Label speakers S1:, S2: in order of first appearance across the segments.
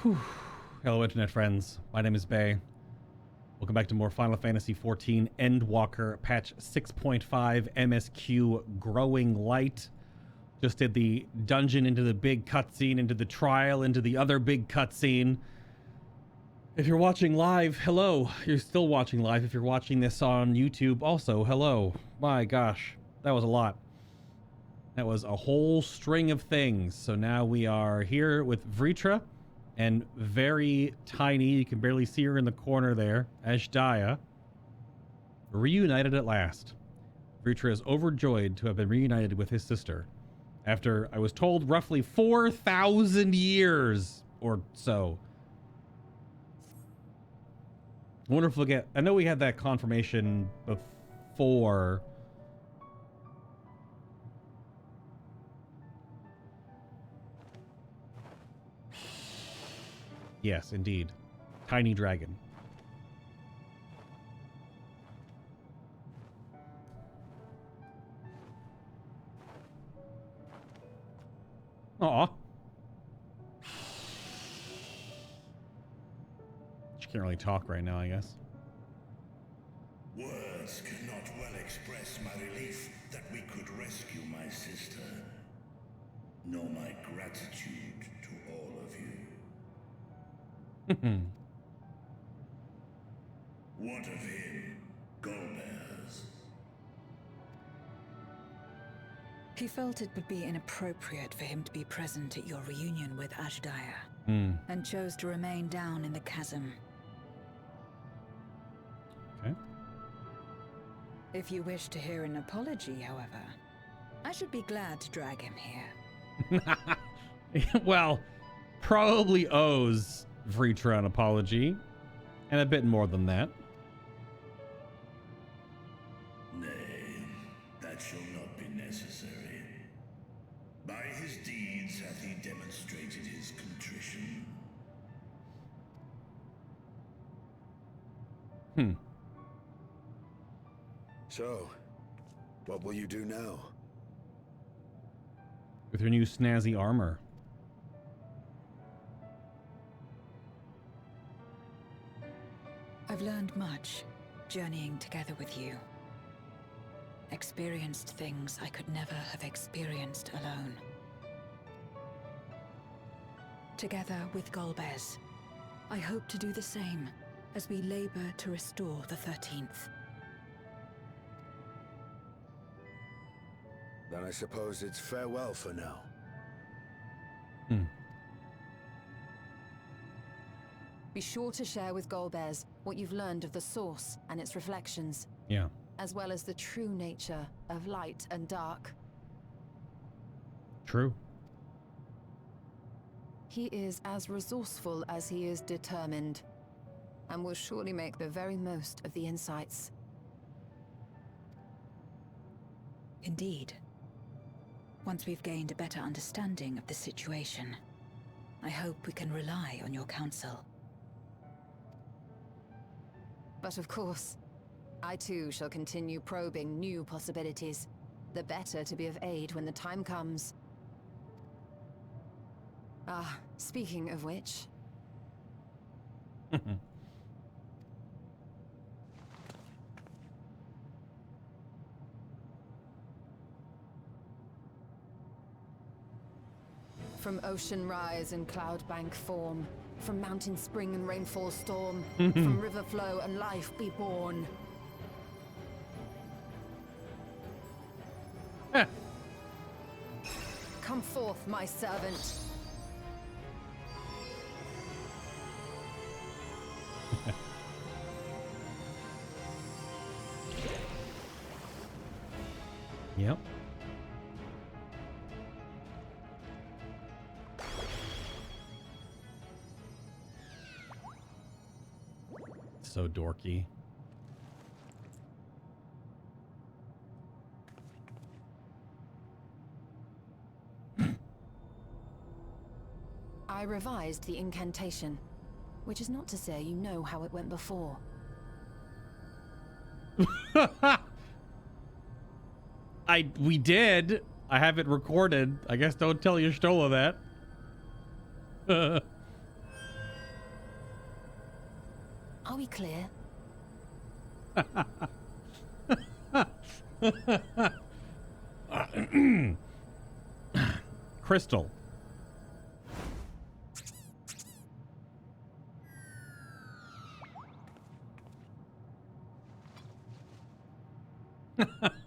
S1: Whew. Hello internet friends, my name is Bay. Welcome back to more Final Fantasy XIV Endwalker patch 6.5 MSQ Growing Light. Just did the dungeon into the big cutscene, into the trial, into the other big cutscene. If you're watching live, hello. You're still watching live. If you're watching this on YouTube, also, hello. My gosh, that was a lot. That was a whole string of things. So now we are here with Vritra and very tiny, you can barely see her in the corner there, Ashdaya, reunited at last. Vritra is overjoyed to have been reunited with his sister after, I was told, roughly 4,000 years or so. I wonder if we'll get, I know we had that confirmation before. Yes, indeed. Tiny dragon. Aw. She can't really talk right now, I guess.
S2: Words cannot well express my relief that we could rescue my sister, nor my gratitude to all of you. What of him, Golbez?
S3: He felt it would be inappropriate for him to be present at your reunion with Ashdaya, and chose to remain down in the chasm.
S1: Okay.
S3: If you wish to hear an apology, however, I should be glad to drag him here.
S1: Well, probably owes Vritra an apology, and a bit more than that.
S2: Nay, that shall not be necessary. By his deeds hath he demonstrated his contrition.
S4: So, what will you do now?
S1: With her new snazzy armor.
S3: I've learned much, journeying together with you. Experienced things I could never have experienced alone. Together with Golbez, I hope to do the same as we labor to restore the 13th.
S4: Then I suppose it's farewell for now.
S5: Be sure to share with Golbez what you've learned of the Source and its reflections.
S1: Yeah.
S5: As well as the true nature of light and dark.
S1: True.
S5: He is as resourceful as he is determined, and will surely make the very most of the insights.
S3: Indeed. Once we've gained a better understanding of the situation, I hope we can rely on your counsel.
S5: But of course, I too shall continue probing new possibilities, the better to be of aid when the time comes. Ah, speaking of which... From ocean rise and cloud bank form, from mountain spring and rainfall storm, from river flow and life be born. Come forth, my servant.
S1: Yep. So dorky.
S5: I revised the incantation, which is not to say you know how it went before.
S1: We did. I have it recorded. I guess don't tell Y'shtola that.
S5: we clear?
S1: Crystal.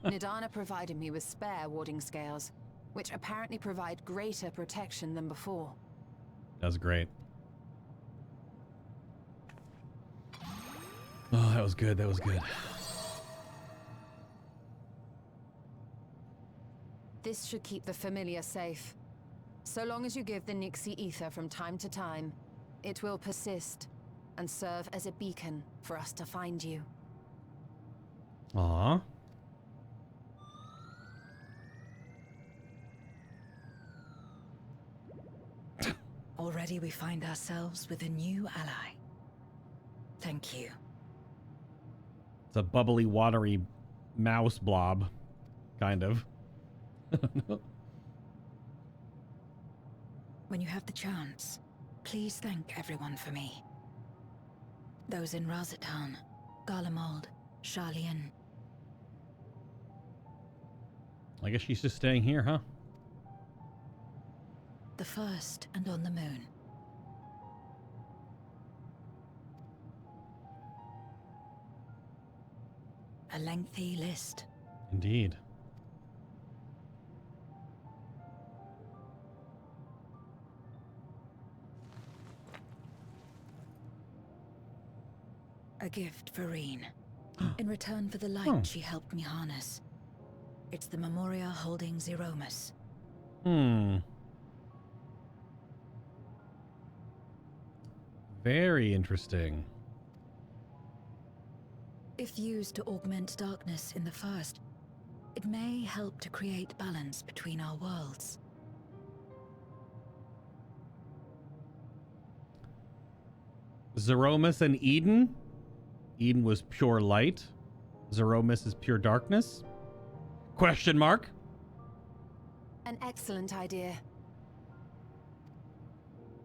S5: Nidana provided me with spare warding scales, which apparently provide greater protection than before.
S1: That's great. Oh, that was good. That was good.
S5: This should keep the familiar safe. So long as you give the Nixie ether from time to time, it will persist and serve as a beacon for us to find you.
S1: Aww.
S3: Already we find ourselves with a new ally. Thank you.
S1: It's a bubbly, watery mouse blob. Kind of.
S3: When you have the chance, please thank everyone for me. Those in Razatan, Garlemald, Sharlayan.
S1: I guess she's just staying here, huh?
S3: The first and on the moon. A lengthy list.
S1: Indeed.
S3: A gift for Reen. In return for the light she helped me harness. It's the Memoria holding Zeromus.
S1: Very interesting.
S3: If used to augment darkness in the first, it may help to create balance between our worlds.
S1: Zeromus and Eden? Eden was pure light. Zeromus is pure darkness? Question mark?
S5: An excellent idea.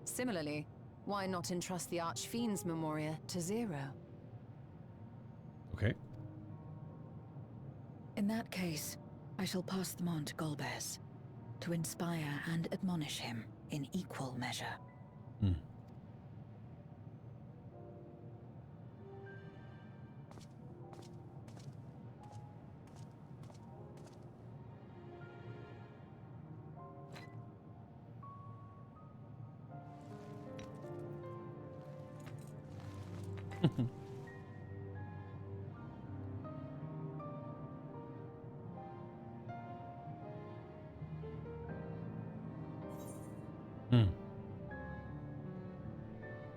S5: Similarly, why not entrust the Archfiend's Memoria to Zero?
S1: Okay.
S3: In that case, I shall pass them on to Golbez to inspire and admonish him in equal measure.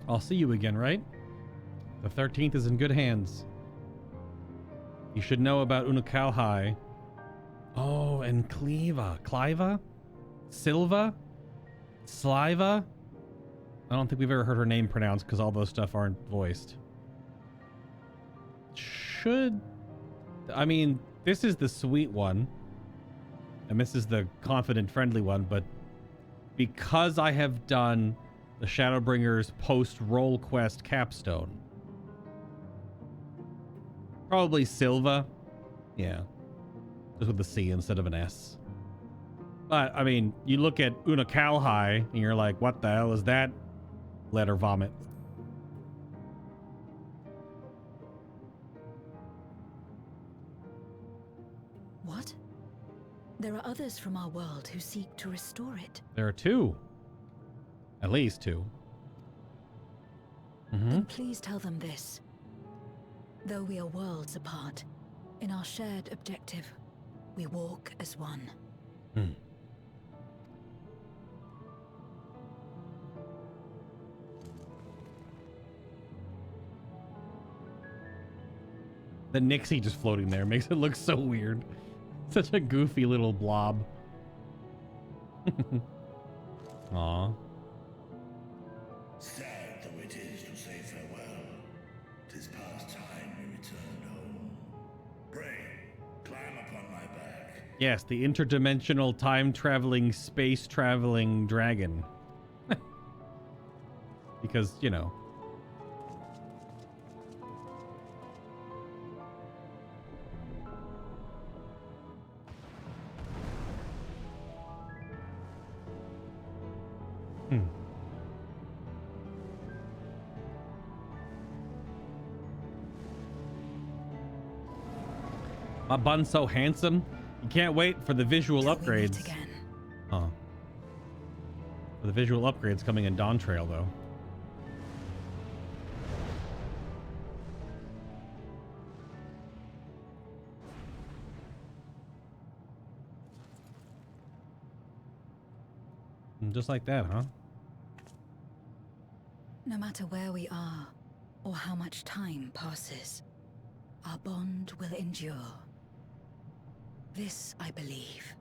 S1: I'll see you again, right? The 13th is in good hands. You should know about Unukalhai. Oh, and Cliva? Silva? Sliva? I don't think we've ever heard her name pronounced because all those stuff aren't voiced. I mean, this is the sweet one. And this is the confident, friendly one, but because I have done the Shadowbringers post-roll quest capstone. Probably Silva. Yeah. Just with the C instead of an S. But, I mean, you look at Unukalhai and you're like, what the hell is that? Letter vomit.
S3: What? There are others from our world who seek to restore it.
S1: There are two. At least two.
S3: Then please tell them this. Though we are worlds apart, in our shared objective, we walk as one.
S1: The Nixie just floating there makes it look so weird. Such a goofy little blob. Aw.
S2: Sad though it is to say farewell, 'tis past time we returned home. Pray, climb upon my back.
S1: Yes, the interdimensional time-traveling, space-traveling dragon. Because, you know. My bun's so handsome. You can't wait for the visual
S3: Till we meet
S1: upgrades.
S3: again.
S1: Huh. For the visual upgrades coming in Dawn Trail, though. And just like that, huh?
S3: No matter where we are, or how much time passes, our bond will endure. This I believe.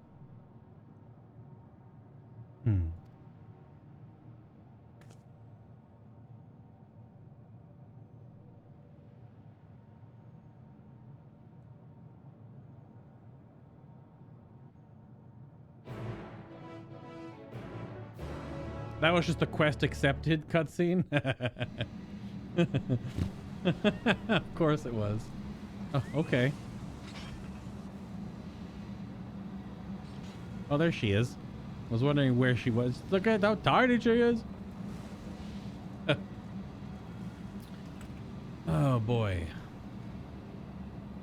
S1: Hmm. That was just a quest accepted cutscene. Of course it was. Oh, okay. Oh, there she is. I was wondering where she was. Look at how tiny she is. Oh boy.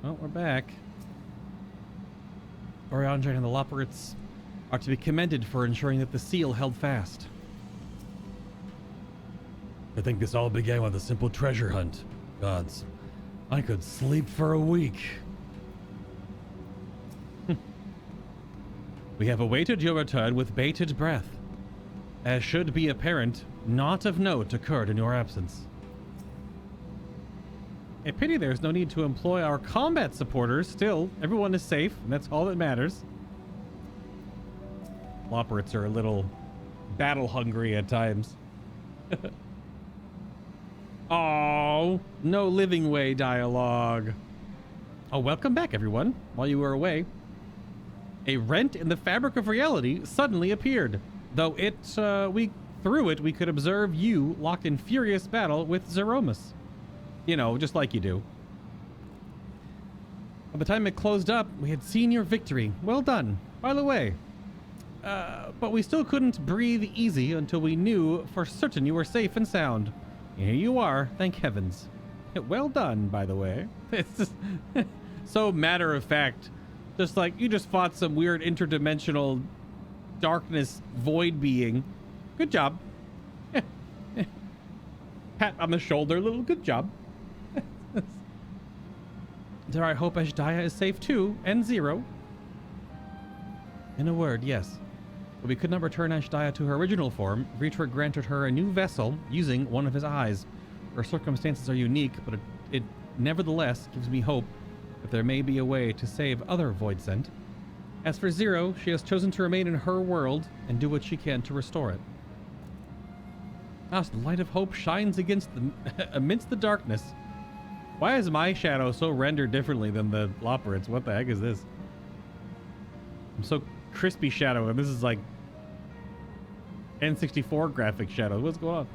S1: Oh, we're back. Oriandre and the Loporits are to be commended for ensuring that the seal held fast. I think this all began with a simple treasure hunt. Gods, I could sleep for a week. We have awaited your return with bated breath. As should be apparent, naught of note occurred in your absence. A pity there's no need to employ our combat supporters. Still, everyone is safe, and that's all that matters. Loporits are a little battle hungry at times. Oh, no living way dialogue. Oh, welcome back, everyone. While you were away, a rent in the fabric of reality suddenly appeared. Though through it, we could observe you locked in furious battle with Zeromus. You know, just like you do. By the time it closed up, we had seen your victory. Well done, by the way. But we still couldn't breathe easy until we knew for certain you were safe and sound. Here you are, thank heavens. Well done, by the way. It's just so matter of fact. Just like you just fought some weird interdimensional darkness void being. Good job. Pat on the shoulder, little good job. There, I hope Ashdaya is safe too, and Zero. In a word, yes. But we could not return Ashdaya to her original form. Vitor granted her a new vessel using one of his eyes. Her circumstances are unique, but it nevertheless gives me hope that there may be a way to save other Void Sent. As for Zero, she has chosen to remain in her world and do what she can to restore it. As the light of hope shines amidst the darkness. Why is my shadow so rendered differently than the Loporits? What the heck is this? I'm so crispy shadow, and this is like N64 graphic shadow. What's going on?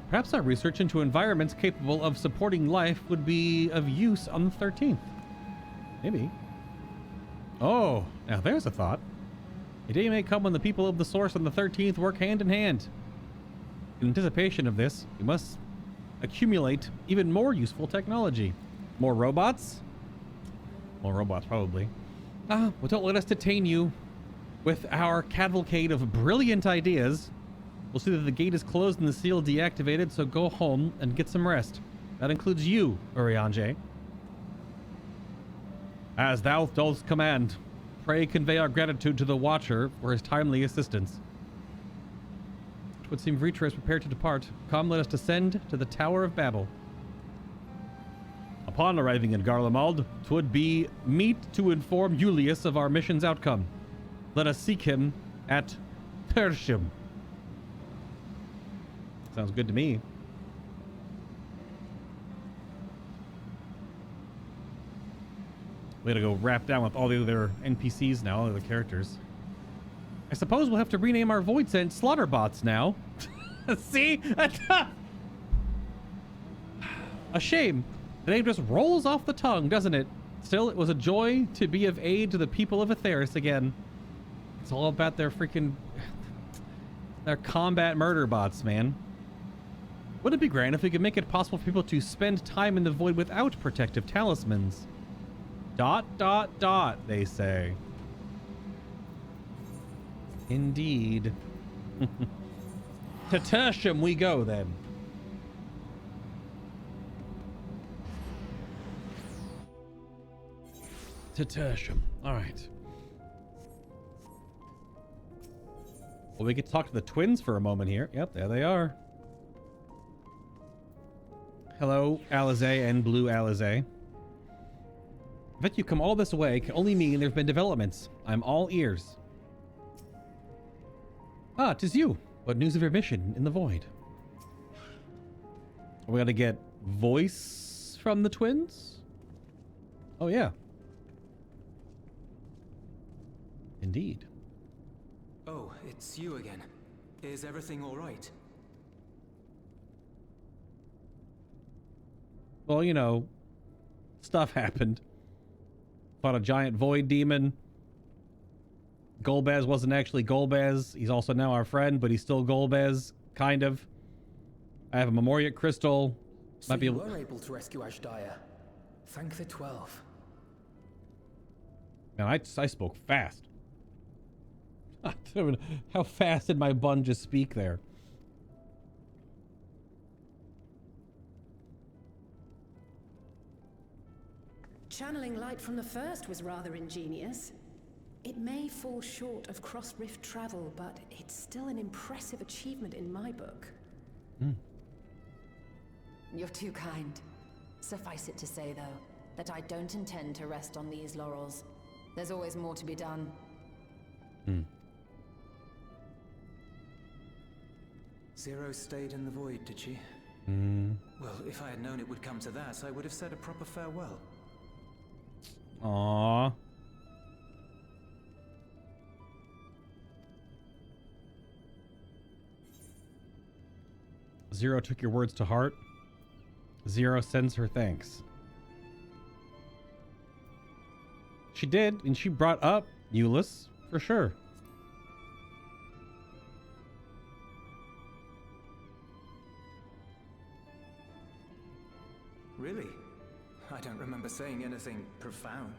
S1: Perhaps our research into environments capable of supporting life would be of use on the 13th. Maybe. Oh, now there's a thought. A day may come when the people of the Source on the 13th work hand in hand. In anticipation of this, we must accumulate even more useful technology. More robots? More robots, probably. Well, don't let us detain you with our cavalcade of brilliant ideas. We'll see that the gate is closed and the seal deactivated, so go home and get some rest. That includes you, Urianger. As thou dost command, pray convey our gratitude to the Watcher for his timely assistance. It would seem Vitor is prepared to depart. Come, let us descend to the Tower of Babel. Upon arriving in Garlemald, 'twould be meet to inform Julius of our mission's outcome. Let us seek him at Tertium. Sounds good to me. We gotta go wrap down with all the other NPCs now, all the other characters. I suppose we'll have to rename our Void Sent Slaughterbots now. See? A shame. The name just rolls off the tongue, doesn't it? Still, it was a joy to be of aid to the people of Atheris again. It's all about their freaking... their combat murder bots, man. Wouldn't it be grand if we could make it possible for people to spend time in the void without protective talismans? ... they say. Indeed. To Tertium we go then. To Tertium. Alright. Well, we could talk to the twins for a moment here. Yep, there they are. Hello, Alizé and Blue Alizé. The fact you come all this way can only mean there have been developments. I'm all ears. Ah, 'tis you. What news of your mission in the void? We gotta get voice from the twins? Oh, yeah. Indeed.
S6: Oh, it's you again. Is everything all right?
S1: Well, you know, stuff happened. Fought a giant void demon. Golbez wasn't actually Golbez. He's also now our friend, but he's still Golbez, kind of. I have a Memorial Crystal.
S7: So you were able to rescue Ashdaya. Thank the 12.
S1: Man, I spoke fast. How fast did my bun just speak there?
S8: Channeling light from the first was rather ingenious. It may fall short of cross-rift travel, but it's still an impressive achievement in my book.
S5: You're too kind. Suffice it to say, though, that I don't intend to rest on these laurels. There's always more to be done.
S6: Zero stayed in the void, did she? Well, if I had known it would come to that, I would have said a proper farewell.
S1: Aww. Zero took your words to heart. Zero sends her thanks. She did, and she brought up Euless, for sure.
S6: Really? I don't remember saying anything profound.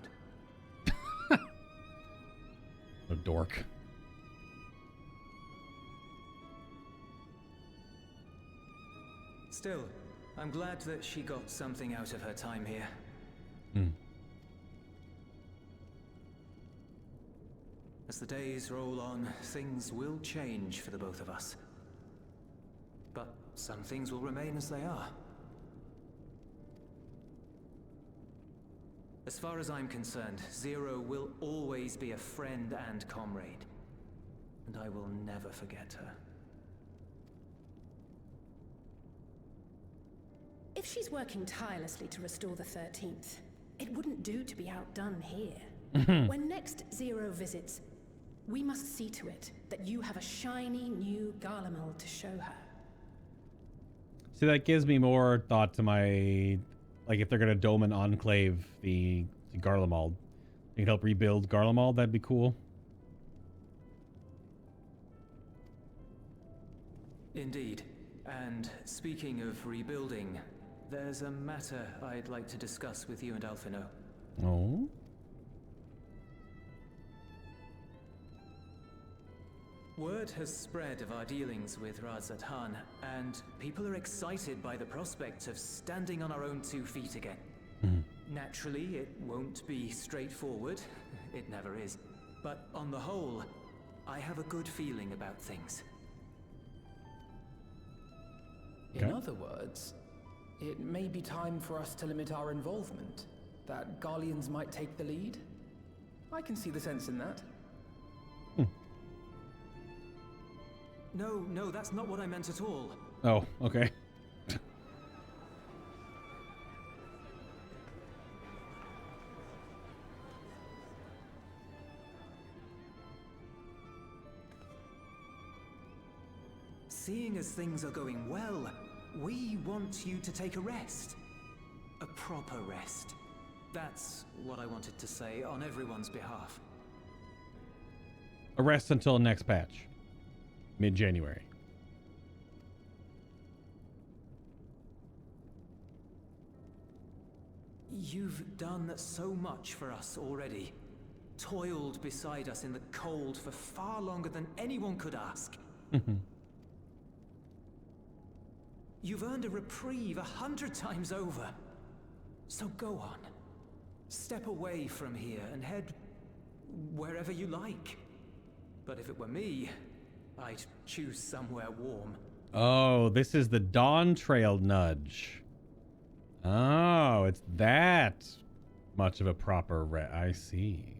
S1: A dork.
S6: Still, I'm glad that she got something out of her time here. As the days roll on, things will change for the both of us. But some things will remain as they are. As far as I'm concerned, Zero will always be a friend and comrade. And I will never forget her.
S8: If she's working tirelessly to restore the 13th, it wouldn't do to be outdone here. When next Zero visits, we must see to it that you have a shiny new Garlemald to show her.
S1: See, that gives me more thought to my... Like, if they're going to dome an enclave, the Garlemald. You can help rebuild Garlemald, that'd be cool.
S6: Indeed. And speaking of rebuilding, there's a matter I'd like to discuss with you and Alphino.
S1: Oh?
S6: Word has spread of our dealings with Razat-Han, and people are excited by the prospect of standing on our own 2 feet again. Naturally, it won't be straightforward. It never is. But on the whole, I have a good feeling about things.
S7: In other words, it may be time for us to limit our involvement. That Garleans might take the lead. I can see the sense in that.
S6: No, that's not what I meant at all.
S1: Oh, okay.
S6: Seeing as things are going well, we want you to take a rest. A proper rest. That's what I wanted to say on everyone's behalf.
S1: A rest until next patch. Mid-January.
S6: You've done so much for us already. Toiled beside us in the cold for far longer than anyone could ask. You've earned a reprieve 100 times over. So go on. Step away from here and head wherever you like. But if it were me, I'd choose somewhere warm.
S1: Oh, this is the Dawn Trail nudge. Oh, it's that much of a proper I see.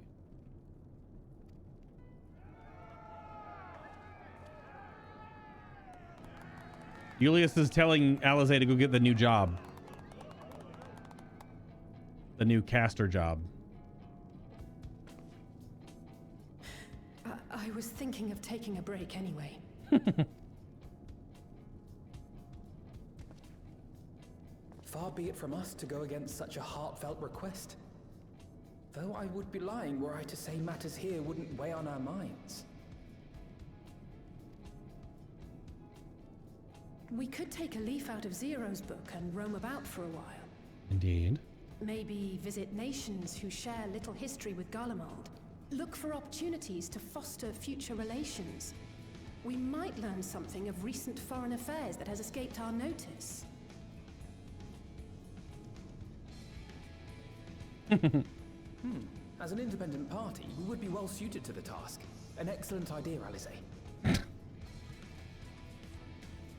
S1: Julius is telling Alizé to go get the new job. The new caster job.
S8: I was thinking of taking a break anyway.
S7: Far be it from us to go against such a heartfelt request. Though I would be lying were I to say matters here wouldn't weigh on our minds.
S8: We could take a leaf out of Zero's book and roam about for a while.
S1: Indeed.
S8: Maybe visit nations who share little history with Garlemald. Look for opportunities to foster future relations. We might learn something of recent foreign affairs that has escaped our notice.
S7: As an independent party, we would be well suited to the task. An excellent idea, Alizé.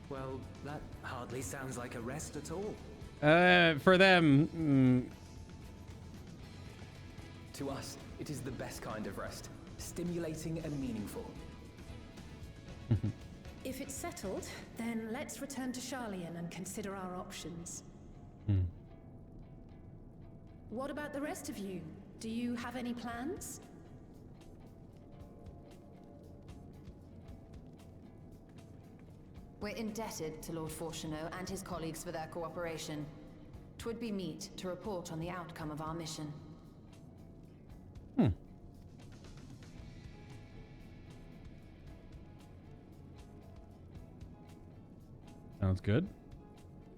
S6: Well, that hardly sounds like a rest at all.
S1: For them...
S7: To us, it is the best kind of rest. Stimulating and meaningful.
S8: If it's settled, then let's return to Sharlayan and consider our options. What about the rest of you? Do you have any plans?
S5: We're indebted to Lord Fortuneau and his colleagues for their cooperation. 'Twould be meet to report on the outcome of our mission.
S1: Sounds good.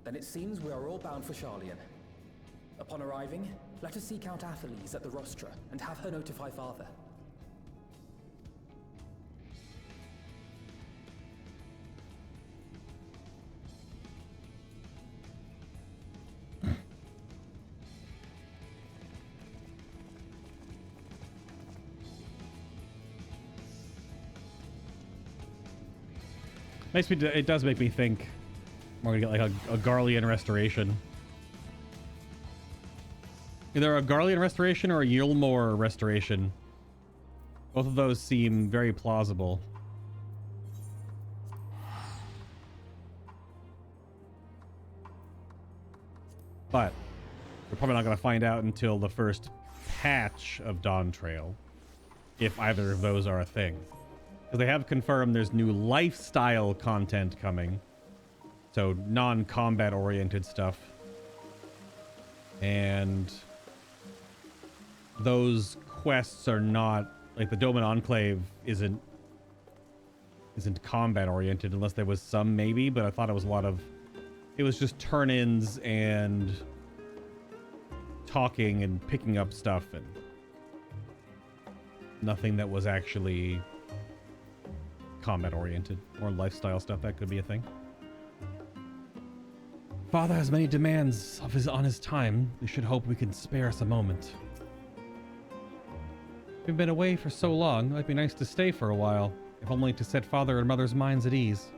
S7: Then it seems we are all bound for Sharlayan. Upon arriving, let us seek out Atheles at the rostra and have her notify Father.
S1: It does make me think we're gonna get like a Garlean restoration. Either a Garlean restoration or a Yulmore restoration. Both of those seem very plausible. But we're probably not going to find out until the first patch of Dawn Trail, if either of those are a thing. Because they have confirmed there's new lifestyle content coming. So non-combat oriented stuff. And those quests are not, like the Doman Enclave isn't combat oriented unless there was some maybe, but I thought it was a lot of, it was just turn-ins and talking and picking up stuff and nothing that was actually combat oriented or lifestyle stuff. That could be a thing. Father has many demands on his time. We should hope we can spare us a moment. We've been away for so long. It might be nice to stay for a while, if only to set Father and Mother's minds at ease.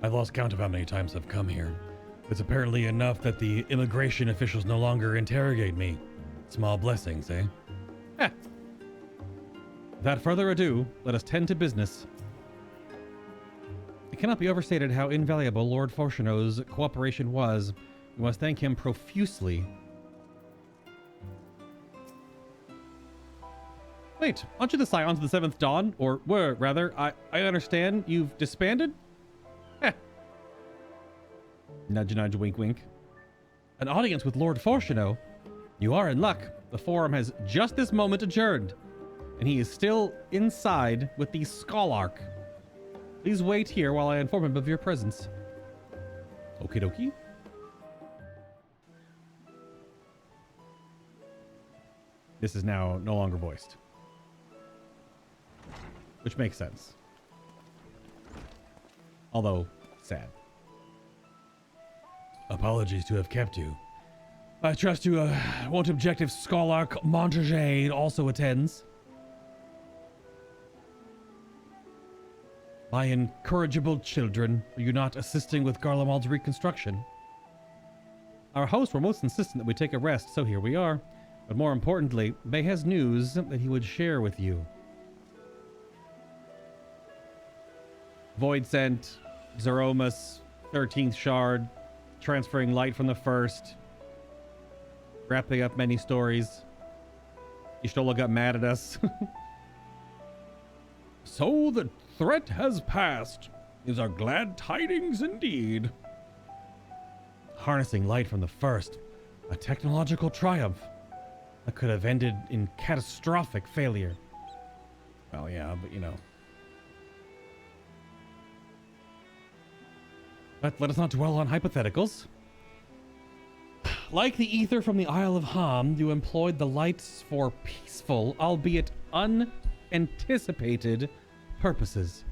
S1: I've lost count of how many times I've come here. It's apparently enough that the immigration officials no longer interrogate me. Small blessings, eh? Eh. Without further ado, let us tend to business. It cannot be overstated how invaluable Lord Fortuneau's cooperation was. We must thank him profusely. Wait, aren't you the Scions of the Seventh Dawn? Or were, rather, I understand you've disbanded? Heh. Nudge, nudge, wink, wink. An audience with Lord Fortuneau? You are in luck. The forum has just this moment adjourned, and he is still inside with the Scholarch. Please wait here while I inform him of your presence. Okie dokie. this is now no longer voiced. Which makes sense. Although, sad. Apologies to have kept you. I trust you won't object if Scholark Montague also attends. My incorrigible children, are you not assisting with Garlemald's reconstruction? Our hosts were most insistent that we take a rest, so here we are. But more importantly, Bay has news that he would share with you. Void sent, Zeromus, 13th shard, transferring light from the first, wrapping up many stories. Ishtola got mad at us. So the threat has passed. These are glad tidings indeed. Harnessing light from the first, a technological triumph that could have ended in catastrophic failure. Well, yeah, but you know. But let us not dwell on hypotheticals. Like the ether from the Isle of Ham, you employed the lights for peaceful, albeit unanticipated, purposes.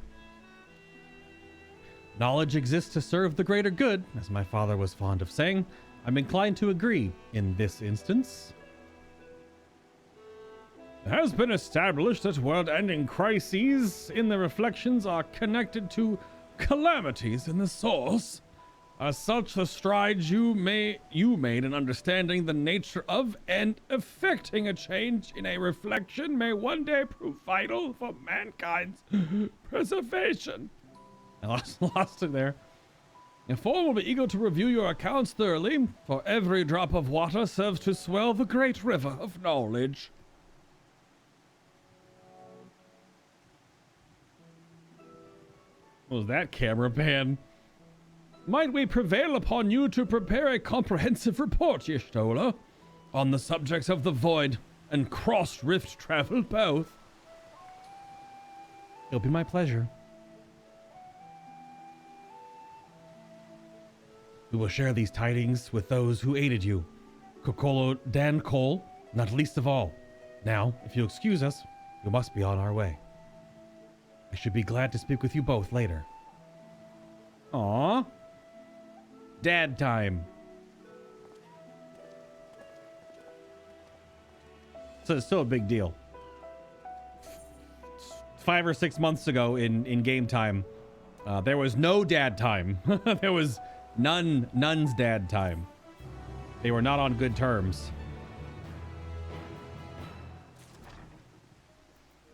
S1: Knowledge exists to serve the greater good, as my father was fond of saying. I'm inclined to agree in this instance. It has been established that world-ending crises in the reflections are connected to calamities in the source. As such, the strides you made in understanding the nature of and effecting a change in a reflection may one day prove vital for mankind's preservation. I lost it there. Inform will be eager to review your accounts thoroughly, for every drop of water serves to swell the great river of knowledge. What was that camera pan? Might we prevail upon you to prepare a comprehensive report, Y'shtola, on the subjects of the void and cross-rift travel both? It'll be my pleasure. We will share these tidings with those who aided you. Kokolo Dan Cole, not least of all. Now, if you'll excuse us, we must be on our way. I should be glad to speak with you both later. Aww. Dad time. So it's still a big deal. 5 or 6 months ago in game time, there was no dad time. There was none's dad time. They were not on good terms.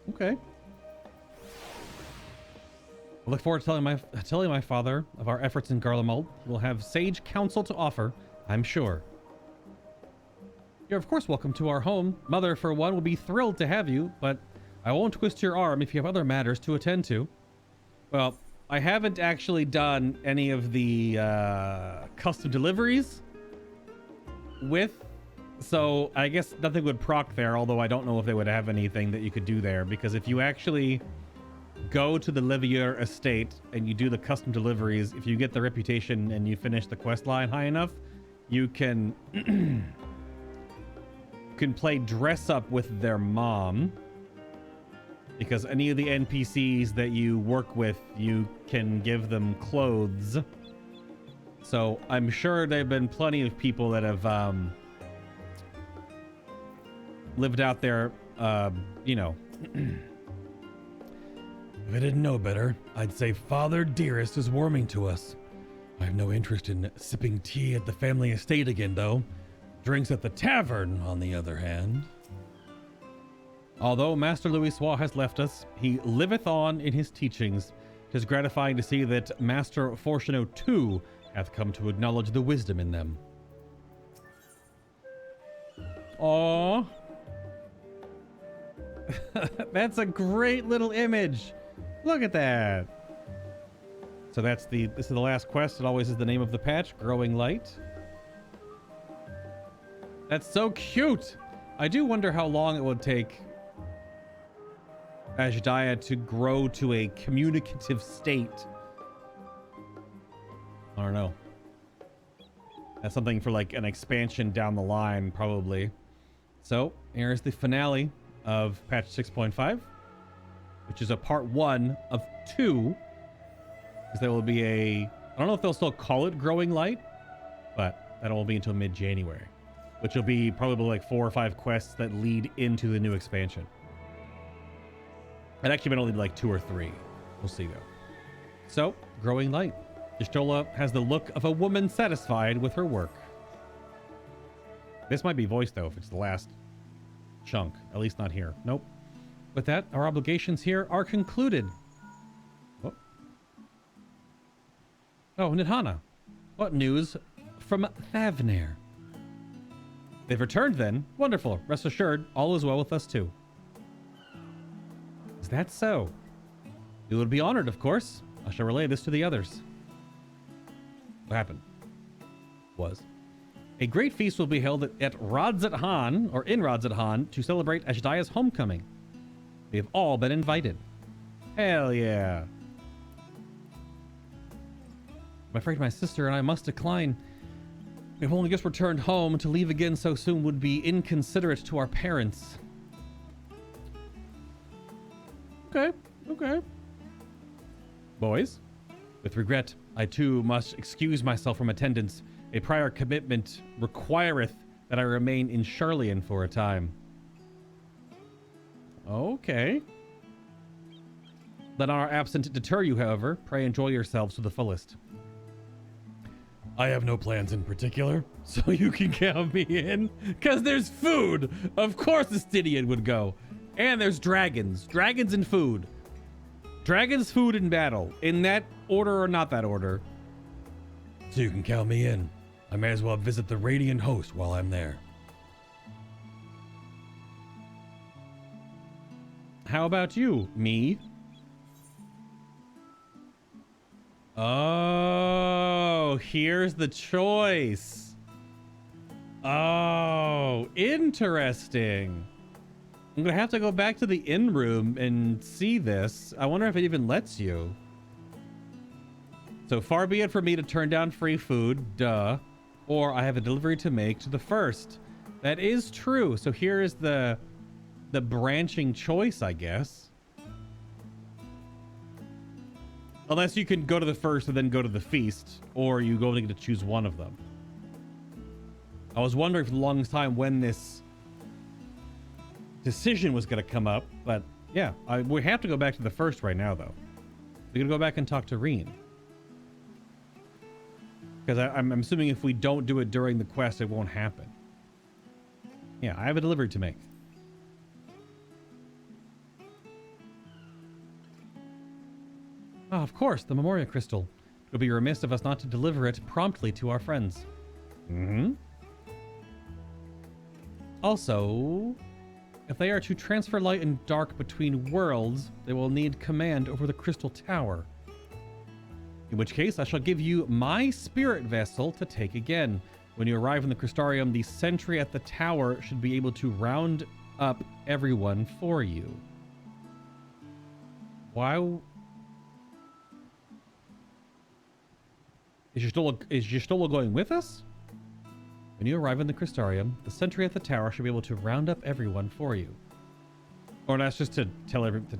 S1: Okay. I look forward to telling my father of our efforts in Garlemald. We'll have sage counsel to offer, I'm sure. You're of course welcome to our home. Mother, for one, will be thrilled to have you, but I won't twist your arm if you have other matters to attend to. Well, I haven't actually done any of the custom deliveries so I guess nothing would proc there, although I don't know if they would have anything that you could do there, because if you actually go to the Livier estate and you do the custom deliveries, if you get the reputation and you finish the quest line high enough, you can play dress up with their mom, because any of the NPCs that you work with, you can give them clothes. So I'm sure there have been plenty of people that have lived out there, you know. If I didn't know better, I'd say Father Dearest is warming to us. I have no interest in sipping tea at the family estate again, though. Drinks at the tavern, on the other hand. Although Master Louisoix has left us, he liveth on in his teachings. 'Tis gratifying to see that Master Fortuno too hath come to acknowledge the wisdom in them. Aww. That's a great little image. Look at that. So this is the last quest. It always is the name of the patch, Growing Light. That's so cute. I do wonder how long it would take Ajdaia to grow to a communicative state. I don't know. That's something for like an expansion down the line, probably. So here's the finale of patch 6.5, which is a part 1 of 2. Because there will be I don't know if they'll still call it Growing Light, but that won't be until mid-January, which will be probably like 4 or 5 quests that lead into the new expansion. It actually might only be like 2 or 3. We'll see though. So, Growing Light. Y'shtola has the look of a woman satisfied with her work. This might be voiced though if it's the last chunk. At least not here. Nope. With that, our obligations here are concluded. Oh, Nidhana. What news from Thavnair? They've returned then? Wonderful. Rest assured, all is well with us too. Is that so? You would be honored, of course. I shall relay this to the others. What happened? A great feast will be held at Radzat Han, or in Radzat Han, to celebrate Ashdaya's homecoming. We have all been invited. Hell yeah. I'm afraid my sister and I must decline. We've only just returned home. To leave again so soon would be inconsiderate to our parents. Okay. Boys, with regret, I too must excuse myself from attendance. A prior commitment requireth that I remain in Charlian for a time. Okay. Let our absence deter you, however. Pray enjoy yourselves to the fullest. I have no plans in particular, so you can count me in. Because there's food! Of course the Stydian would go. And there's dragons. Dragons and food. Dragons, food, and battle. In that order or not that order. So you can count me in. I may as well visit the Radiant Host while I'm there. How about you, me? Oh, here's the choice. Oh, interesting. I'm gonna have to go back to the inn room and see this. I wonder if it even lets you. So far be it for me to turn down free food, duh. Or I have a delivery to make to the first. That is true. So here is the branching choice, I guess. Unless you can go to the first and then go to the feast, or you go to choose one of them. I was wondering for the longest time when this decision was going to come up, but yeah, we have to go back to the first right now, though. We're going to go back and talk to Reen. Because I'm assuming if we don't do it during the quest, it won't happen. Yeah, I have a delivery to make. Ah, of course, the Memoria Crystal. It would be remiss of us not to deliver it promptly to our friends. Also, if they are to transfer light and dark between worlds, they will need command over the Crystal Tower. In which case, I shall give you my spirit vessel to take again. When you arrive in the Crystarium, the sentry at the tower should be able to round up everyone for you. Why? Is Y'shtola going with us? When you arrive in the Crystarium, the sentry at the tower should be able to round up everyone for you. Or that's just to tell everyone to...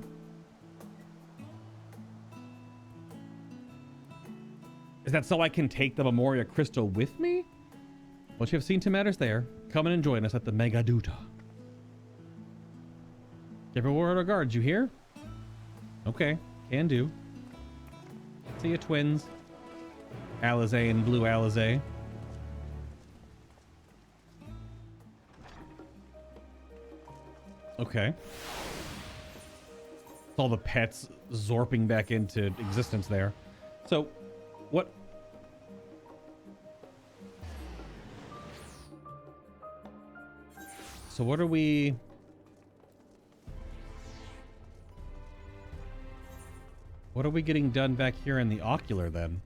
S1: Is that so I can take the Memoria Crystal with me? Once you have seen to matters there, come and join us at the Megaduta. Give a word of guards, you hear? Okay, can do. See ya, twins. Alizé and Blue Alizé. Okay. All the pets zorping back into existence there. So, what? So what are we... What are we getting done back here in the Ocular then?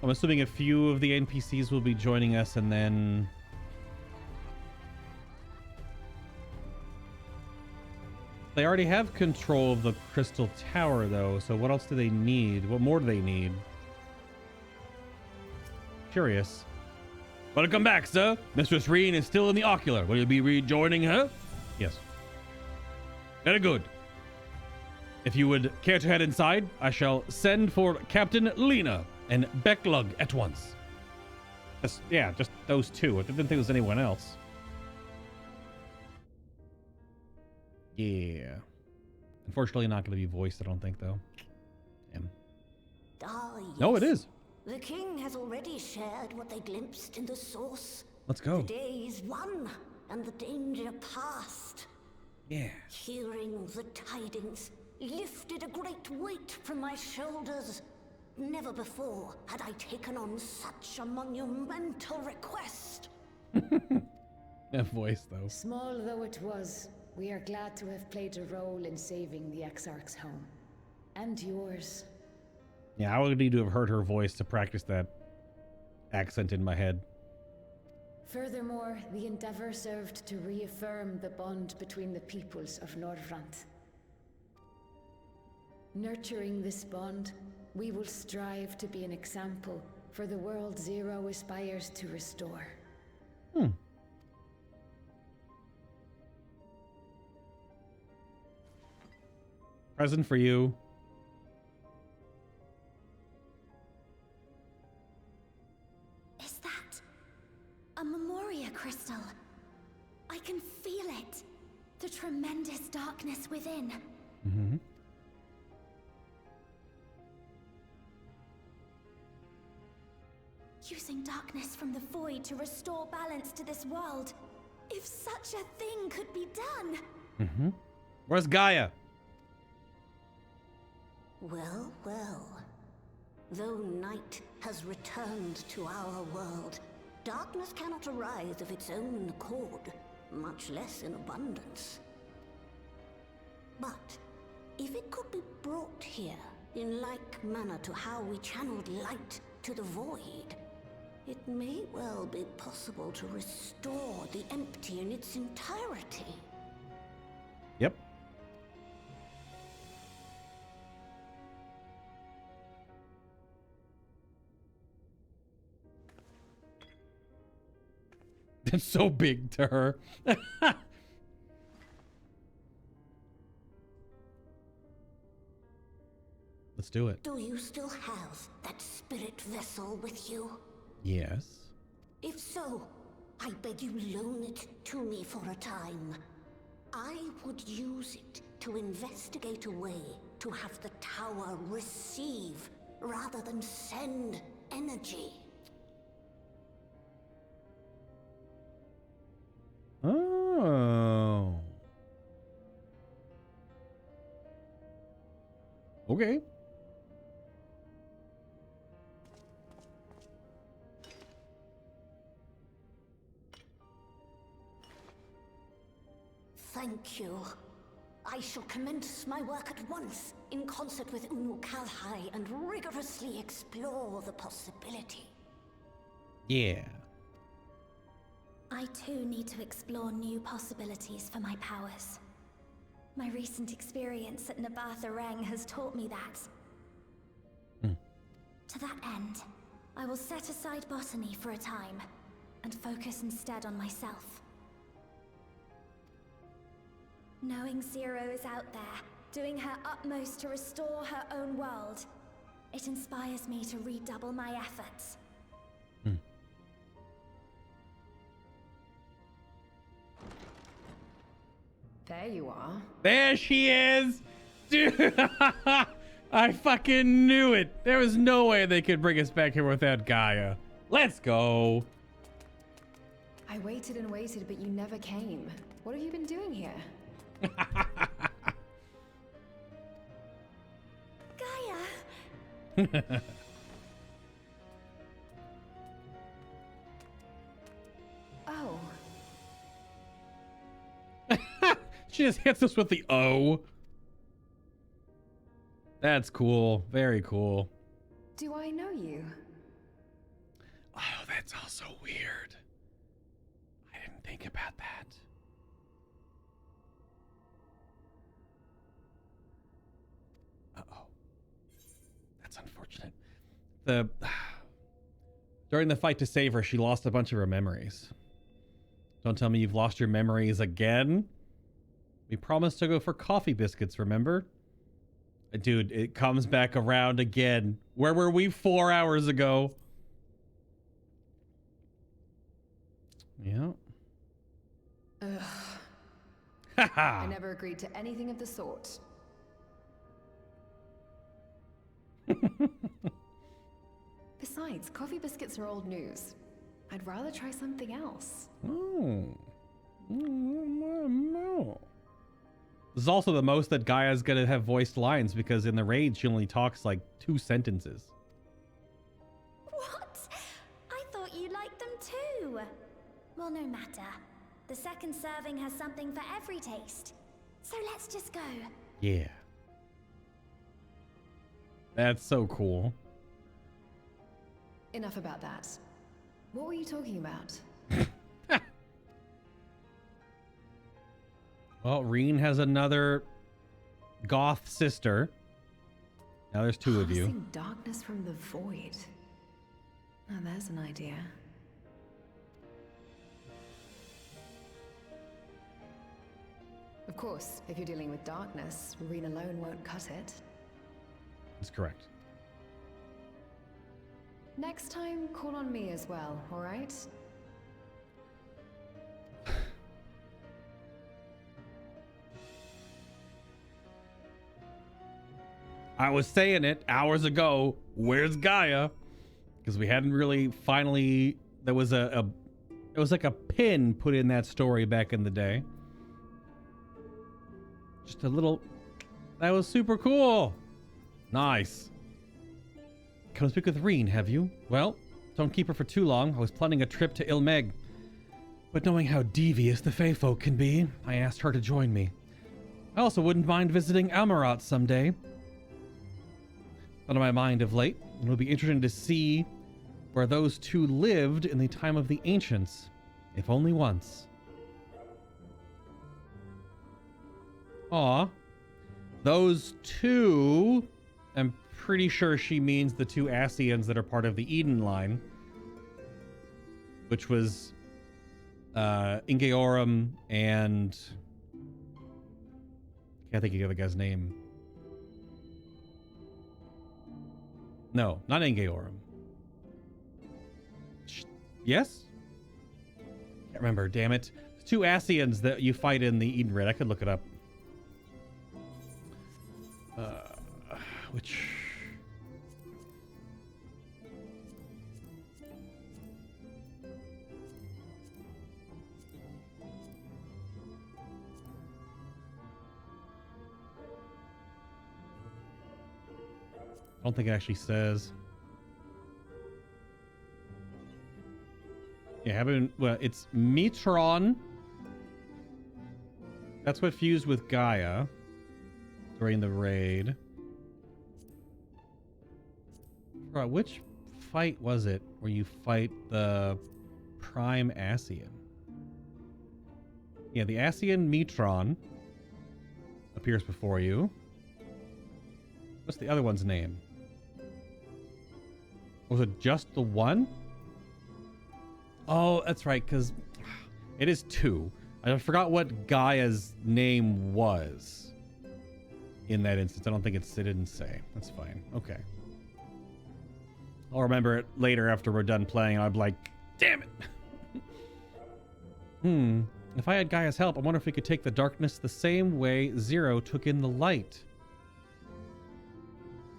S1: I'm assuming a few of the NPCs will be joining us and then... They already have control of the Crystal Tower though, so what else do they need? What more do they need? Curious. Welcome back, sir. Mistress Reen is still in the ocular. Will you be rejoining her? Yes. Very good. If you would care to head inside, I shall send for Captain Lena and Becklug at once. Just those two. I didn't think there was anyone else. Yeah. Unfortunately, not going to be voiced, I don't think, though. Damn.
S9: Ah, yes.
S1: No, it is.
S9: The king has already shared what they glimpsed in the source.
S1: Let's go.
S9: The day is won, and the danger past.
S1: Yeah.
S9: Hearing the tidings lifted a great weight from my shoulders. Never before had I taken on such a monumental request.
S1: That voice, though.
S10: Small though it was, we are glad to have played a role in saving the Exarch's home. And yours.
S1: Yeah, I would need to have heard her voice to practice that accent in my head.
S10: Furthermore, the Endeavor served to reaffirm the bond between the peoples of Norvrant. Nurturing this bond, we will strive to be an example for the world Zero aspires to restore.
S1: Present for you.
S9: Is that a Memoria crystal? I can feel it. The tremendous darkness within.
S1: Mm-hmm.
S9: Using darkness from the void to restore balance to this world. If such a thing could be done.
S1: Mm-hmm. Where's Gaia?
S9: Well, well. Though night has returned to our world, darkness cannot arise of its own accord, much less in abundance. But if it could be brought here in like manner to how we channeled light to the void, it may well be possible to restore the empty in its entirety.
S1: Yep. That's so big to her. Let's do it.
S9: Do you still have that spirit vessel with you?
S1: Yes.
S9: If so, I beg you loan it to me for a time. I would use it to investigate a way to have the tower receive rather than send energy.
S1: Oh. Okay.
S9: Thank you. I shall commence my work at once, in concert with Unu Kalhai, and rigorously explore the possibility.
S1: Yeah.
S9: I too need to explore new possibilities for my powers. My recent experience at Nabatha Reng has taught me that. To that end, I will set aside botany for a time, and focus instead on myself. Knowing Zero is out there, doing her utmost to restore her own world, it inspires me to redouble my efforts.
S10: There you are.
S1: There she is! Dude, I fucking knew it. There was no way they could bring us back here without Gaia. Let's go.
S10: I waited and waited, but you never came. What have you been doing here?
S9: Gaia!
S10: Oh.
S1: She just hits us with the O. That's cool. Very cool.
S10: Do I know you?
S1: Oh, that's also weird. I didn't think about that. Uh-oh. That's unfortunate. The During the fight to save her, she lost a bunch of her memories. Don't tell me you've lost your memories again. We promised to go for coffee biscuits, remember? Dude, it comes back around again. Where were we 4 hours ago? Yeah.
S5: I never agreed to anything of the sort. Besides, coffee biscuits are old news. I'd rather try something else.
S1: Oh. No. This is also the most that Gaia's gonna have voiced lines, because in the raid she only talks like 2 sentences.
S9: What? I thought you liked them too. Well, no matter. The second serving has something for every taste. So let's just go.
S1: Yeah. That's so cool.
S5: Enough about that. What were you talking about?
S1: Well, Reen has another goth sister. Now there's 2 of you.
S5: Harnessing darkness from the void. Now there's an idea. Of course, if you're dealing with darkness, Reen alone won't cut it.
S1: That's correct.
S5: Next time, call on me as well, alright?
S1: I was saying it hours ago. Where's Gaia? Because we hadn't really finally. There was it was like a pin put in that story back in the day. Just a little. That was super cool. Nice. Come speak with Reen, have you? Well, don't keep her for too long. I was planning a trip to Ilmeg. But knowing how devious the Fae folk can be, I asked her to join me. I also wouldn't mind visiting Amarat someday. On my mind of late, it'll be interesting to see where those 2 lived in the time of the ancients, if only once. Aw. Those 2, I'm pretty sure she means the 2 Ascians that are part of the Eden line, which was Ingeorum and can't think of the other guy's name. No, not Ingeorum. Yes? Can't remember, damn it. 2 Ascians that you fight in the Eden Raid. I could look it up. Which... I don't think it actually says. Yeah, well, it's Metron. That's what fused with Gaia during the raid. Bro, which fight was it where you fight the Prime Ascian? Yeah, the Ascian Metron appears before you. What's the other one's name? Was it just the one? Oh, that's right, because it is 2. I forgot what Gaia's name was in that instance. I don't think it didn't say. That's fine. Okay. I'll remember it later after we're done playing. I'll be like, damn it. If I had Gaia's help, I wonder if we could take the darkness the same way Zero took in the light.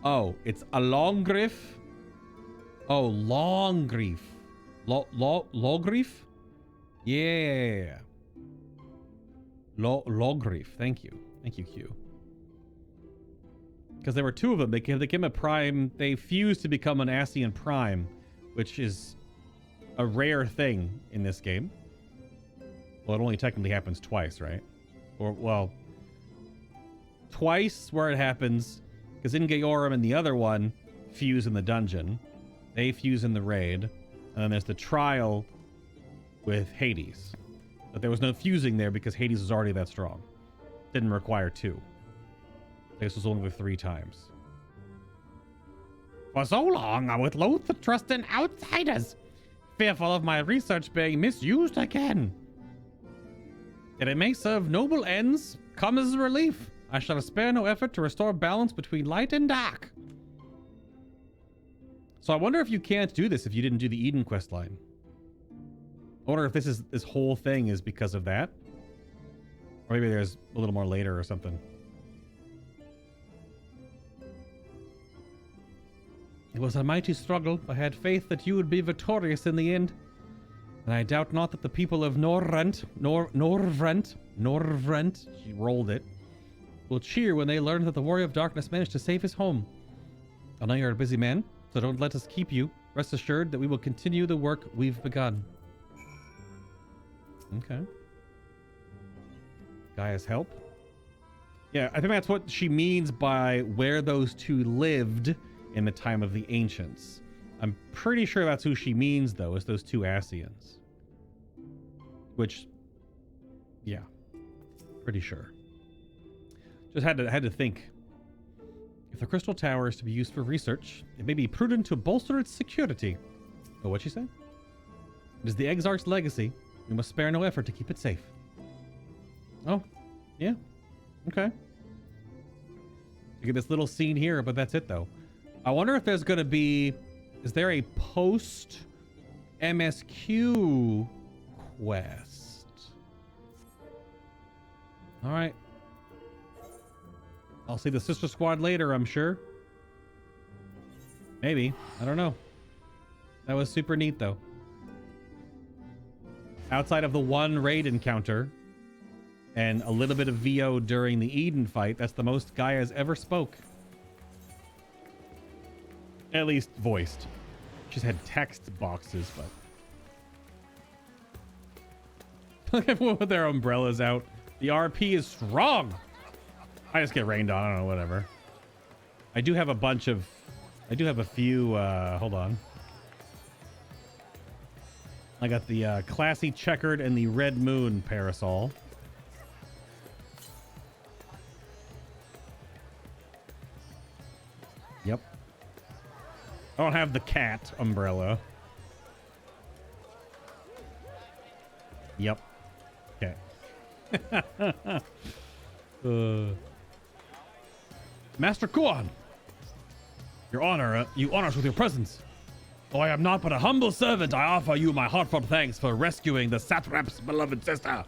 S1: Oh, it's a Longriff? Oh, Longriff. Logriff? Yeah. Logriff. Thank you. Thank you, Q. Because there were 2 of them. They became a prime. They fused to become an Ascian Prime, which is a rare thing in this game. Well, it only technically happens twice, right? Or, well, twice where it happens, because Ingeorum and the other one fuse in the dungeon. They fuse in the raid. And then there's the trial with Hades. But there was no fusing there because Hades was already that strong. Didn't require 2. This was only 3 times. For so long, I was loath to trust in outsiders. fearful of my research being misused again. That it may serve noble ends, come as a relief. I shall spare no effort to restore balance between light and dark. So I wonder if you can't do this if you didn't do the Eden quest line. I wonder if this whole thing is because of that. Or maybe there's a little more later or something. It was a mighty struggle. I had faith that you would be victorious in the end. And I doubt not that the people of Norvrent, she rolled it, will cheer when they learn that the Warrior of Darkness managed to save his home. I know you're a busy man, so don't let us keep you. Rest assured that we will continue the work we've begun. Okay. Gaia's help. Yeah, I think that's what she means by where those two lived in the time of the ancients. I'm pretty sure that's who she means, though, is those two Ascians. Which, yeah, pretty sure. Just had to think. If the Crystal Tower is to be used for research, it may be prudent to bolster its security. Oh, what'd she say? It is the Exarch's legacy. We must spare no effort to keep it safe. Oh, yeah. Okay. You get this little scene here, but that's it, though. I wonder if there's going to be... Is there a post MSQ quest? All right. I'll see the Sister Squad later, I'm sure. Maybe. I don't know. That was super neat, though. Outside of the one raid encounter and a little bit of VO during the Eden fight, that's the most Gaia's ever spoke. At least voiced. She's had text boxes, but... Look at everyone with their umbrellas out. The RP is strong. I just get rained on. I don't know, whatever. I do have a bunch of... I do have a few... hold on. I got the classy checkered and the red moon parasol. Yep. I don't have the cat umbrella. Yep. Okay. Master Kuan, your honor, you honor us with your presence. Though I am not but a humble servant, I offer you my heartfelt thanks for rescuing the satrap's beloved sister.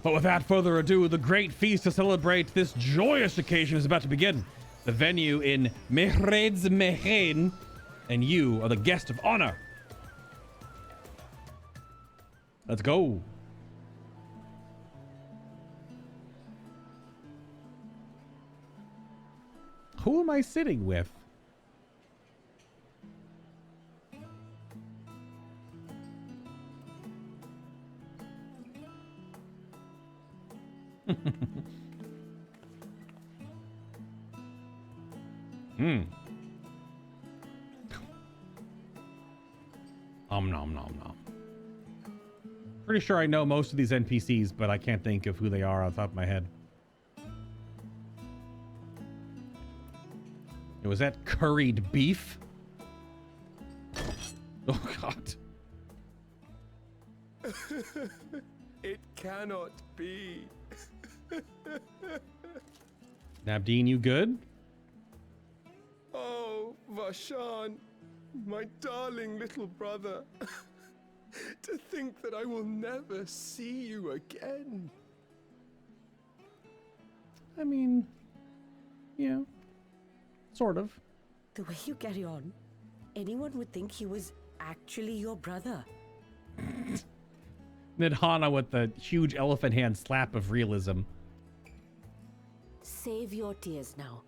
S1: But without further ado, the great feast to celebrate this joyous occasion is about to begin. The venue in Mehred's Mehen, and you are the guest of honor. Let's go. Who am I sitting with? Nom nom nom. Pretty sure I know most of these NPCs, but I can't think of who they are off the top of my head. Was that curried beef? Oh god.
S11: It cannot be.
S1: Nabdeen, you good?
S11: Oh, Vashan, my darling little brother. To think that I will never see you again.
S1: I mean, yeah, sort of.
S12: The way you carry on, anyone would think he was actually your brother.
S1: Nidhana with the huge elephant hand slap of realism.
S12: Save your tears now.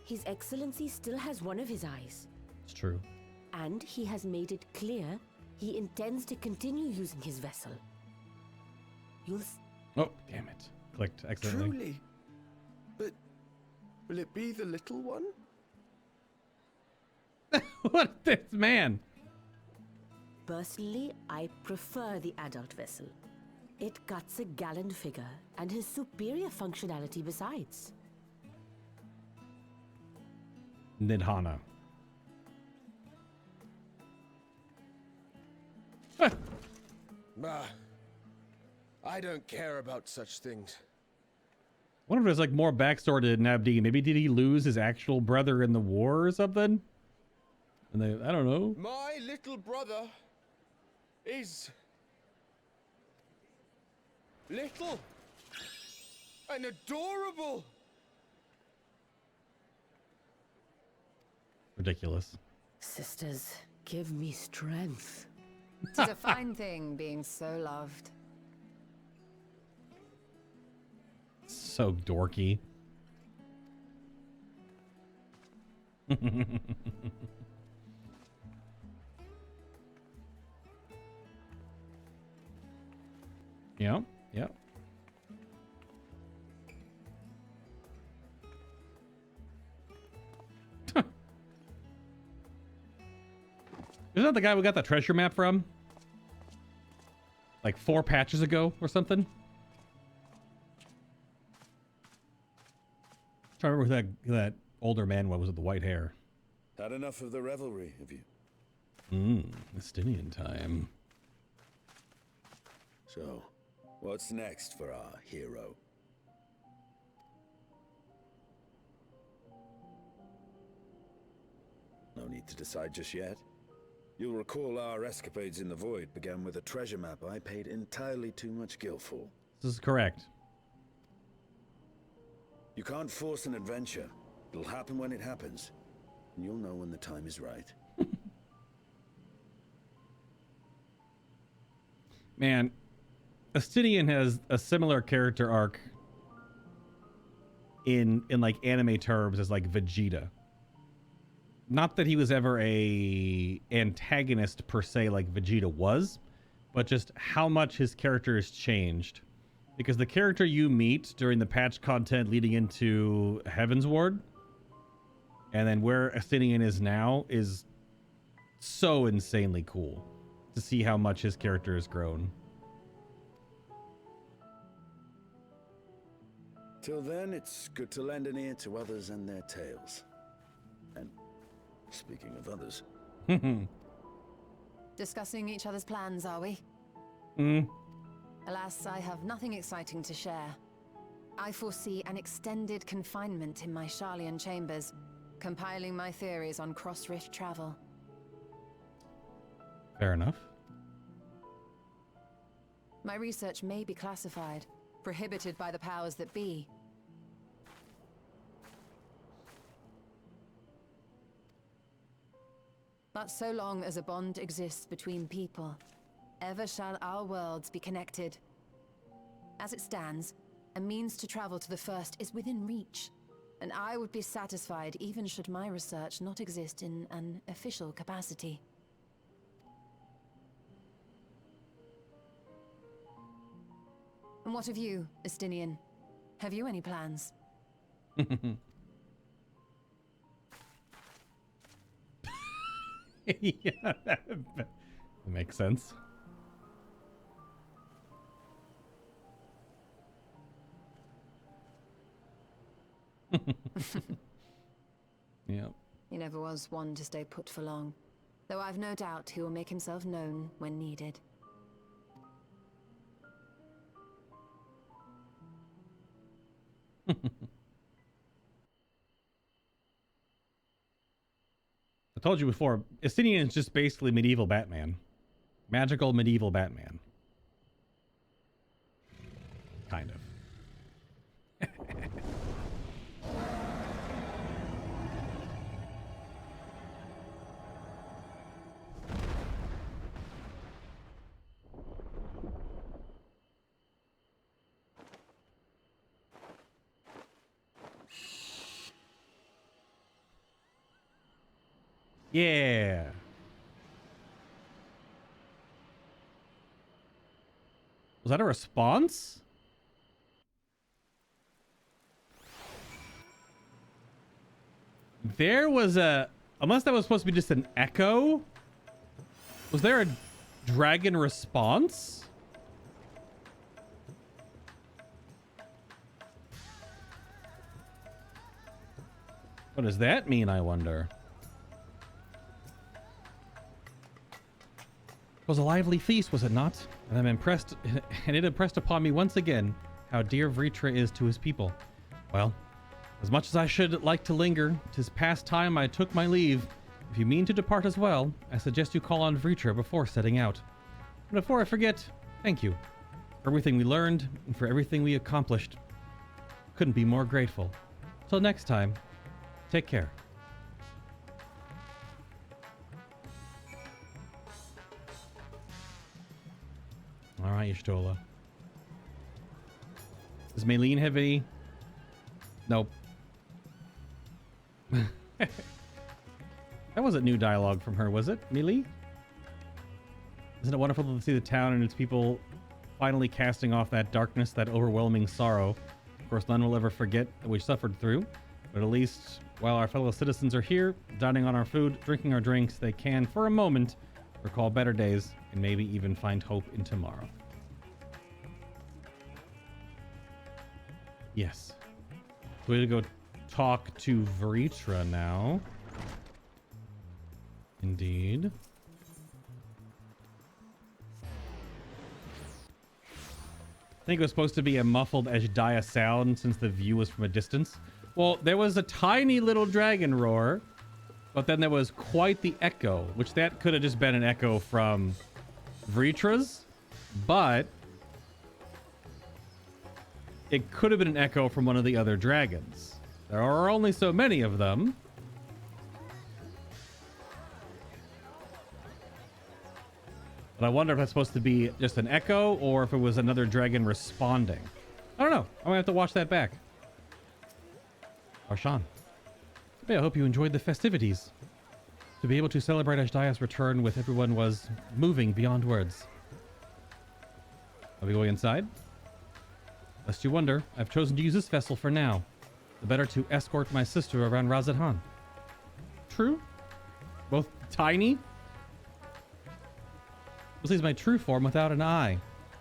S12: His Excellency still has one of his eyes.
S1: It's true.
S12: And he has made it clear he intends to continue using his vessel. You'll...
S1: Oh, damn it. Clicked accidentally.
S11: Truly? But will it be the little one?
S1: What this man?
S12: Personally, I prefer the adult vessel. It cuts a gallant figure and has superior functionality besides.
S1: Nidhana.
S11: Bah. I don't care about such things.
S1: I wonder if there's like more backstory to Nabdeen. Maybe did he lose his actual brother in the war or something? And they, I don't know.
S11: My little brother is little and adorable.
S1: Ridiculous.
S12: Sisters, give me strength.
S5: It's a fine thing being so loved.
S1: So dorky. Yeah, yeah. Isn't that the guy we got the treasure map from? Like 4 patches ago or something? I'm trying to remember who that older man was with the white hair.
S4: Had enough of the revelry, have you?
S1: Estinian time.
S4: So, what's next for our hero? No need to decide just yet. You'll recall our escapades in the void began with a treasure map I paid entirely too much gil for.
S1: This is correct.
S4: You can't force an adventure. It'll happen when it happens. And you'll know when the time is right.
S1: Man, Estinian has a similar character arc in like anime terms as like Vegeta. Not that he was ever a antagonist per se like Vegeta was, but just how much his character has changed. Because the character you meet during the patch content leading into Heaven's Ward, and then where Estinian is now, is so insanely cool to see how much his character has grown.
S4: Till then, it's good to lend an ear to others and their tales. And speaking of others...
S5: Discussing each other's plans, are we? Alas, I have nothing exciting to share. I foresee an extended confinement in my Sharlayan chambers, compiling my theories on cross-rift travel.
S1: Fair enough.
S5: My research may be classified, prohibited by the powers that be. But so long as a bond exists between people, ever shall our worlds be connected. As it stands, a means to travel to the first is within reach, and I would be satisfied even should my research not exist in an official capacity. And what of you, Estinian? Have you any plans?
S1: Yeah, that makes sense. Yep.
S5: He never was one to stay put for long, though I've no doubt he will make himself known when needed.
S1: I told you before, Estinian is just basically medieval Batman. Magical medieval Batman. Kind of. Yeah. Was that a response? There was a... Unless that was supposed to be just an echo? Was there a dragon response? What does that mean, I wonder? 'Twas a lively feast, was it not? And I'm impressed, and it impressed upon me once again how dear Vritra is to his people. Well, as much as I should like to linger, 'tis past time I took my leave. If you mean to depart as well, I suggest you call on Vritra before setting out. And before I forget, thank you for everything we learned and for everything we accomplished. Couldn't be more grateful. Till next time, take care. All right, Y'shtola. Does Maylene have any? Nope. That wasn't new dialogue from her, was it, Melee? Isn't it wonderful to see the town and its people finally casting off that darkness, that overwhelming sorrow? Of course, none will ever forget that we suffered through, but at least while our fellow citizens are here, dining on our food, drinking our drinks, they can, for a moment, recall better days and maybe even find hope in tomorrow. Yes. So we need to go talk to Vritra now. Indeed. I think it was supposed to be a muffled Ejdiah sound since the view was from a distance. Well, there was a tiny little dragon roar, but then there was quite the echo, which that could have just been an echo from Vritra's, but it could have been an echo from one of the other dragons. There are only so many of them. But I wonder if that's supposed to be just an echo or if it was another dragon responding. I don't know. I'm gonna have to watch that back. Arshan, I hope you enjoyed the festivities. To be able to celebrate Ejdiah's return with everyone was moving beyond words. Are we going inside? Lest you wonder, I've chosen to use this vessel for now. The better to escort my sister around Razadhan. True? Both tiny? This is my true form without an eye.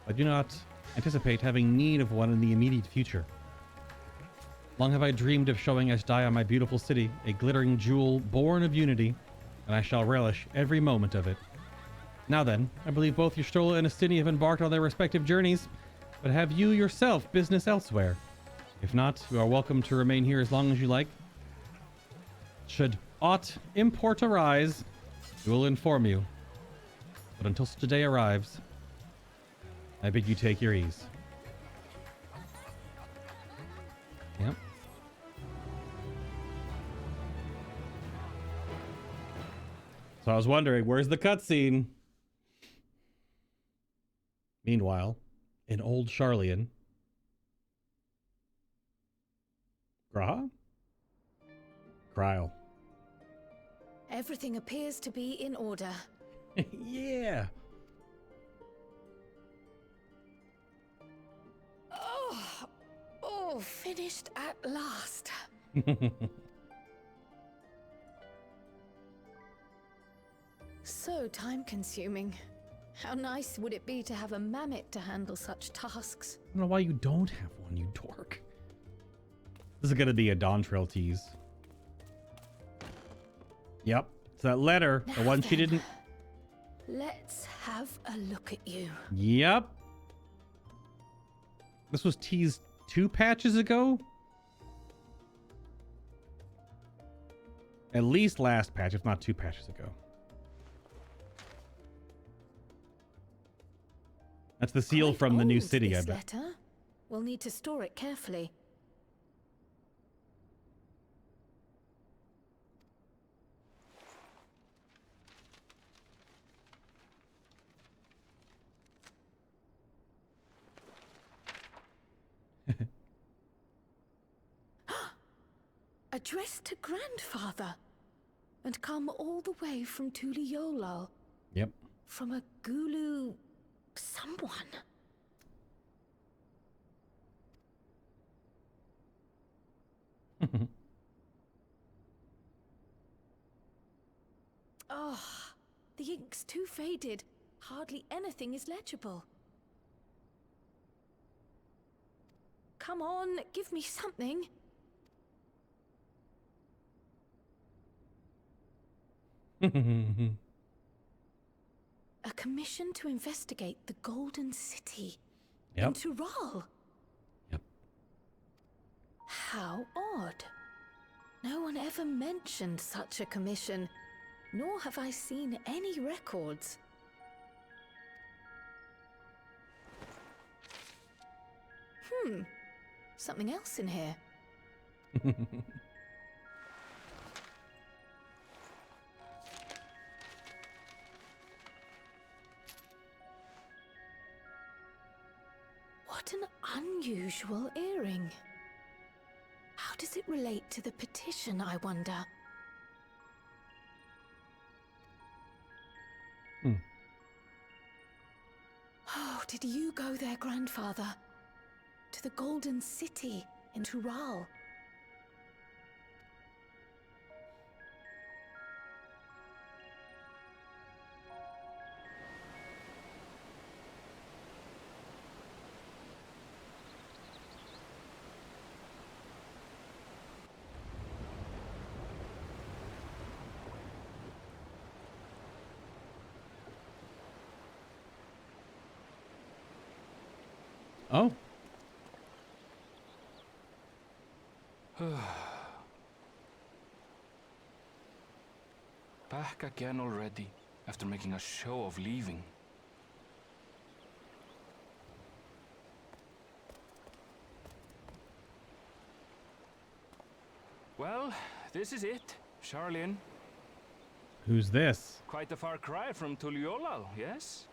S1: I do not anticipate having need of one in the immediate future. Long have I dreamed of showing Ejdiah my beautiful city, a glittering jewel born of unity, and I shall relish every moment of it. Now then, I believe both Y'shtola and Estini have embarked on their respective journeys, but have you yourself business elsewhere? If not, you are welcome to remain here as long as you like. Should aught import arise, we will inform you. But until such a day arrives, I bid you take your ease. Yep. So I was wondering, where's the cutscene? Meanwhile, in old Charlian. Graha? Kryl.
S8: Everything appears to be in order.
S1: Yeah.
S8: Oh, finished at last. So time-consuming. How nice would it be to have a mammoth to handle such tasks?
S1: I don't know why you don't have one, you dork. This is gonna be a Dawn Trail tease. Yep. It's that letter. The one she didn't...
S8: Let's have a look at you.
S1: Yep. This was teased 2 patches ago? At least last patch, if not 2 patches ago. That's the seal from the new city, I bet.
S8: Letter? We'll need to store it carefully. Addressed to grandfather, and come all the way from Tuliolal.
S1: Yep.
S8: From a Gulu... someone. Oh, the ink's too faded. Hardly anything is legible. Come on, give me something. A commission to investigate the Golden City
S1: Yep.
S8: in Tural.
S1: Yep.
S8: How odd. No one ever mentioned such a commission, nor have I seen any records. Something else in here. What an unusual earring. How does it relate to the petition, I wonder? Oh, did you go there, grandfather? To the Golden City in Tural?
S1: Oh.
S13: Back again already, after making a show of leaving. Well, this is it, Charlene.
S1: Who's this?
S13: Quite a far cry from Tuliolal, yes?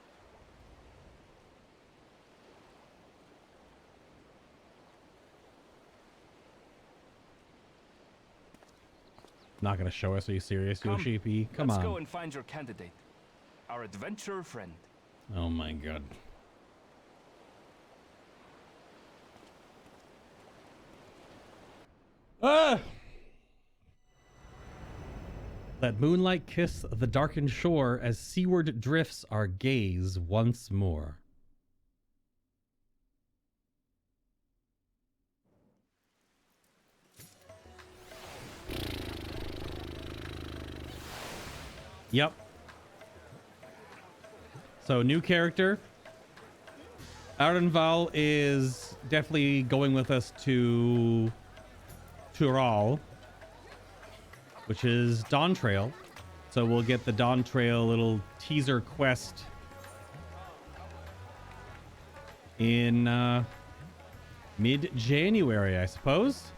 S1: Not gonna show us. Are you serious, Yoshi P? Come on.
S13: Let's go and find your candidate. Our adventurer friend.
S1: Oh my god. Ah! Let moonlight kiss the darkened shore as seaward drifts our gaze once more. Yep. So, new character. Ardenval is definitely going with us to Tural, which is Dawn Trail. So we'll get the Dawn Trail little teaser quest in mid-January, I suppose.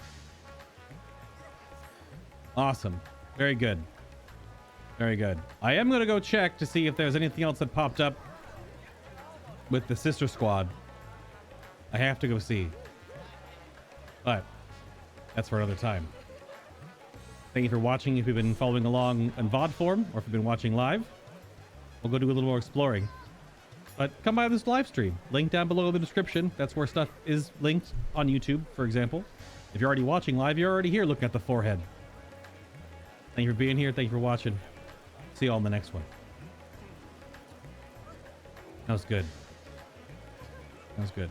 S1: Awesome. Very good. Very good. I am going to go check to see if there's anything else that popped up with the sister squad. I have to go see. But that's for another time. Thank you for watching. If you've been following along in VOD form, or if you've been watching live, we'll go do a little more exploring. But come by this live stream. Link down below in the description. That's where stuff is linked on YouTube, for example. If you're already watching live, you're already here looking at the forehead. Thank you for being here. Thank you for watching. See you all in the next one. That was good. That was good.